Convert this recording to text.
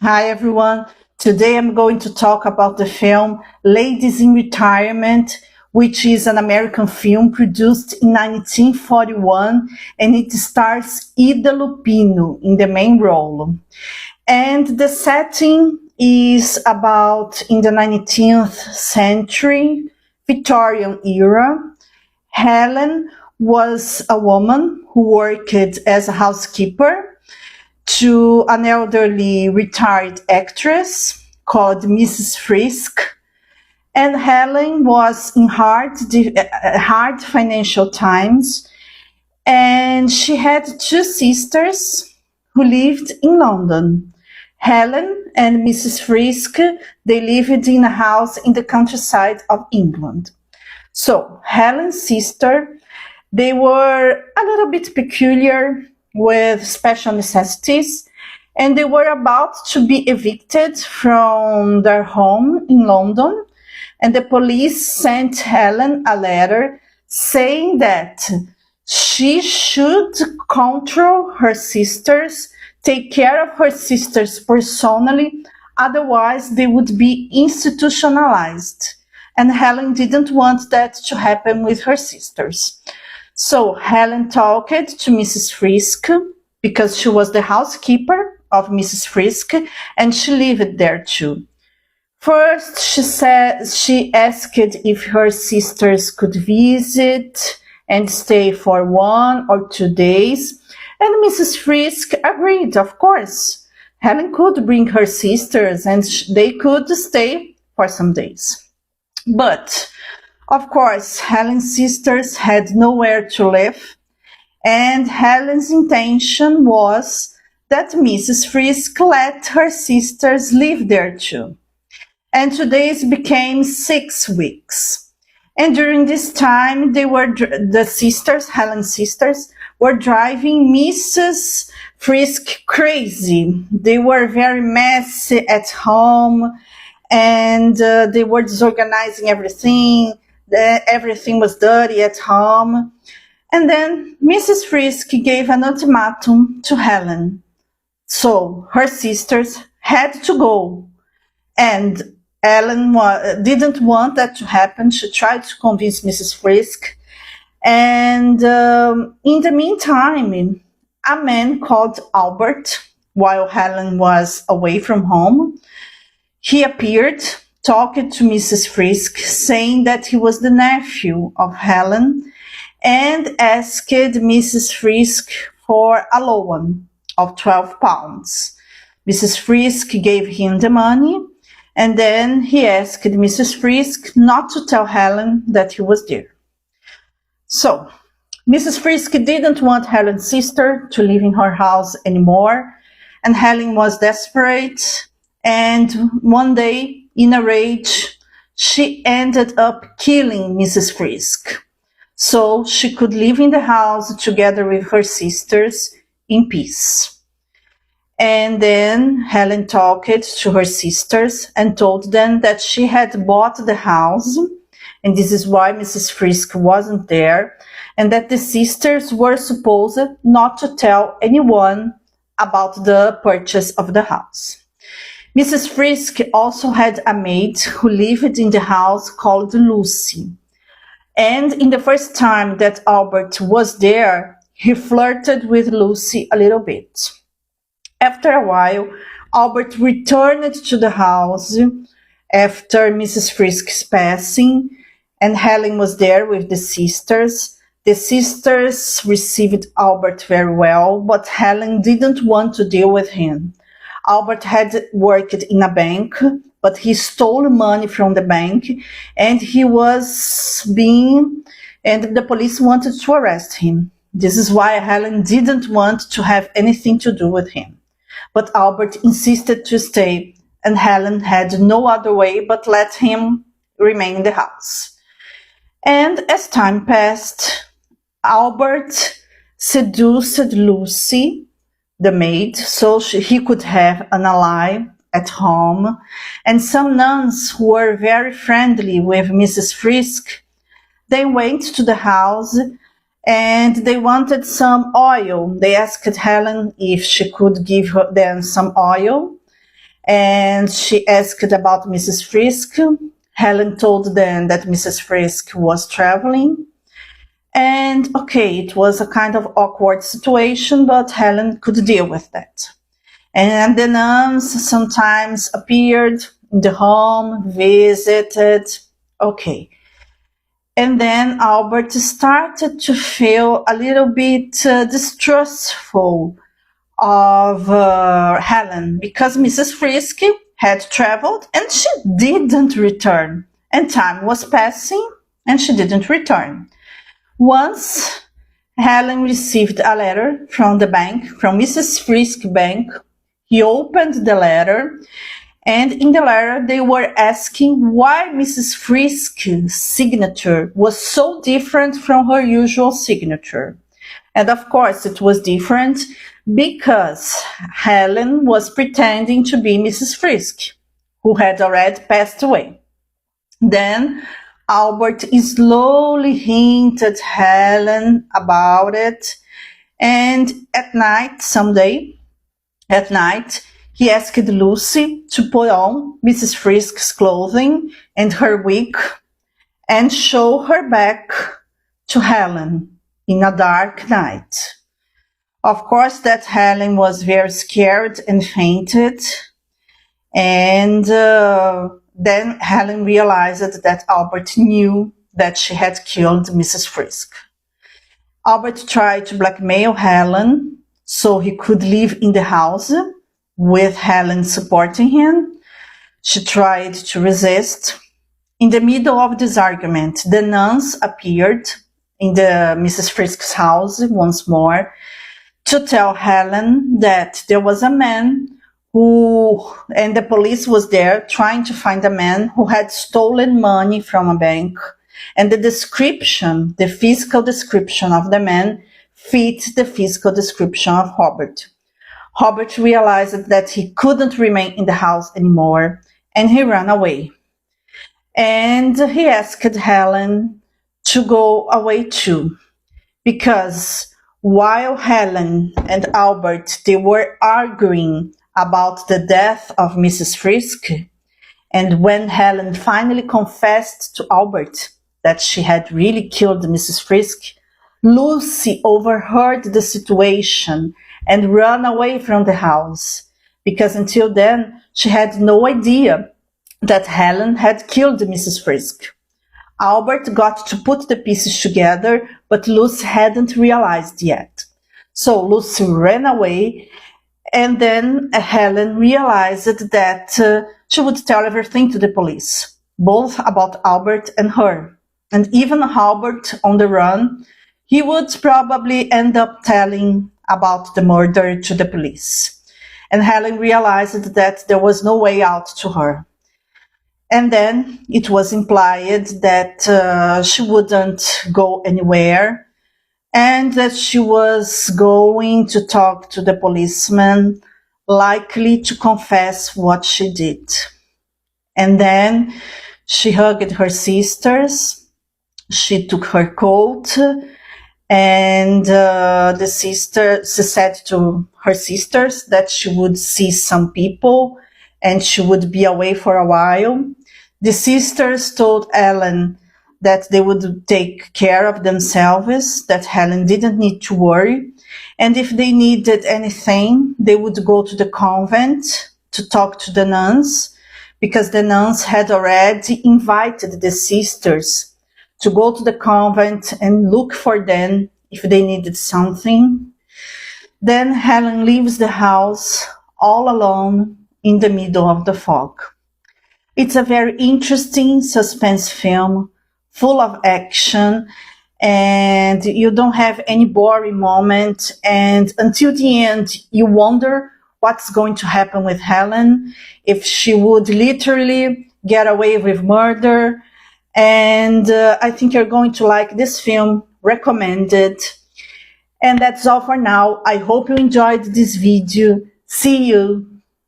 Hi everyone. Today I'm going to talk about the film Ladies in Retirement, which is an American film produced in 1941, and it stars Ida Lupino in the main role. And the setting is about in the 19th century, Victorian era. Helen was a woman who worked as a housekeeper to an elderly retired actress called Mrs. Frisk. And Helen was in hard financial times, and she had two sisters who lived in London. Helen and Mrs. Frisk, they lived in a house in the countryside of England. So Helen's sister, they were a little bit peculiar with special necessities, and they were about to be evicted from their home in London. And the police sent Helen a letter saying that she should control her sisters, take care of her sisters personally, otherwise they would be institutionalized. And Helen didn't want that to happen with her sisters. So Helen talked to Mrs. Frisk because she was the housekeeper of Mrs. Frisk, and she lived there too. First, she asked if her sisters could visit and stay for 1 or 2 days, and Mrs. Frisk agreed, of course. Helen could bring her sisters and they could stay for some days. But of course, Helen's sisters had nowhere to live, and Helen's intention was that Mrs. Frisk let her sisters live there too. And 2 days became 6 weeks. And during this time, Helen's sisters, were driving Mrs. Frisk crazy. They were very messy at home, and they were disorganizing everything. Everything was dirty at home. And then Mrs. Frisk gave an ultimatum to Helen. So her sisters had to go. And Helen didn't want that to happen. She tried to convince Mrs. Frisk. And in the meantime, a man called Albert, while Helen was away from home, he appeared, talked to Mrs. Frisk, saying that he was the nephew of Helen, and asked Mrs. Frisk for a loan of 12 pounds. Mrs. Frisk gave him the money, and then he asked Mrs. Frisk not to tell Helen that he was there. So Mrs. Frisk didn't want Helen's sister to live in her house anymore, and Helen was desperate. And one day, in a rage, she ended up killing Mrs. Frisk, so she could live in the house together with her sisters in peace. And then Helen talked to her sisters and told them that she had bought the house, and this is why Mrs. Frisk wasn't there, and that the sisters were supposed not to tell anyone about the purchase of the house. Mrs. Frisk also had a maid who lived in the house called Lucy. And in the first time that Albert was there, he flirted with Lucy a little bit. After a while, Albert returned to the house after Mrs. Frisk's passing, and Helen was there with the sisters. The sisters received Albert very well, but Helen didn't want to deal with him. Albert had worked in a bank, but he stole money from the bank, and and the police wanted to arrest him. This is why Helen didn't want to have anything to do with him. But Albert insisted to stay, and Helen had no other way but let him remain in the house. And as time passed, Albert seduced Lucy, the maid, so he could have an ally at home. And some nuns who were very friendly with Mrs. Frisk, they went to the house and they wanted some oil. They asked Helen if she could give them some oil. and she asked about Mrs. Frisk. Helen told them that Mrs. Frisk was traveling. And okay, it was a kind of awkward situation, but Helen could deal with that. And the nuns sometimes appeared in the home, visited. Okay. And then Albert started to feel a little bit distrustful of Helen, because Mrs. Frisk had traveled and she didn't return. And time was passing and she didn't return. Once, Helen received a letter from the bank, from Mrs. Frisk Bank. He opened the letter, and in the letter they were asking why Mrs. Frisk's signature was so different from her usual signature. And of course it was different because Helen was pretending to be Mrs. Frisk, who had already passed away. Then Albert slowly hinted Helen about it, and at night, he asked Lucy to put on Mrs. Frisk's clothing and her wig and show her back to Helen in a dark night. Of course, that Helen was very scared and fainted, and then Helen realized that Albert knew that she had killed Mrs. Frisk. Albert tried to blackmail Helen so he could live in the house with Helen supporting him. She tried to resist. In the middle of this argument, the nuns appeared in the Mrs. Frisk's house once more to tell Helen that there was a man and the police was there trying to find a man who had stolen money from a bank. And the physical description of the man fit the physical description of Robert. Robert realized that he couldn't remain in the house anymore, and he ran away. And he asked Helen to go away too, because while Helen and Albert, they were arguing about the death of Mrs. Frisk, and when Helen finally confessed to Albert that she had really killed Mrs. Frisk, Lucy overheard the situation and ran away from the house, because until then she had no idea that Helen had killed Mrs. Frisk. Albert got to put the pieces together, but Lucy hadn't realized yet. So Lucy ran away, and then Helen realized that she would tell everything to the police, both about Albert and her. And even Albert on the run, he would probably end up telling about the murder to the police. And Helen realized that there was no way out to her. And then it was implied that she wouldn't go anywhere, and that she was going to talk to the policeman, likely to confess what she did. And then she hugged her sisters, she took her coat, and she said to her sisters that she would see some people and she would be away for a while. The sisters told Helen that they would take care of themselves, that Helen didn't need to worry, and if they needed anything, they would go to the convent to talk to the nuns, because the nuns had already invited the sisters to go to the convent and look for them if they needed something. Then Helen leaves the house all alone in the middle of the fog. It's a very interesting suspense film, full of action, and you don't have any boring moment. And until the end, you wonder what's going to happen with Helen, if she would literally get away with murder. And I think you're going to like this film. Recommended. And that's all for now. I hope you enjoyed this video. See you.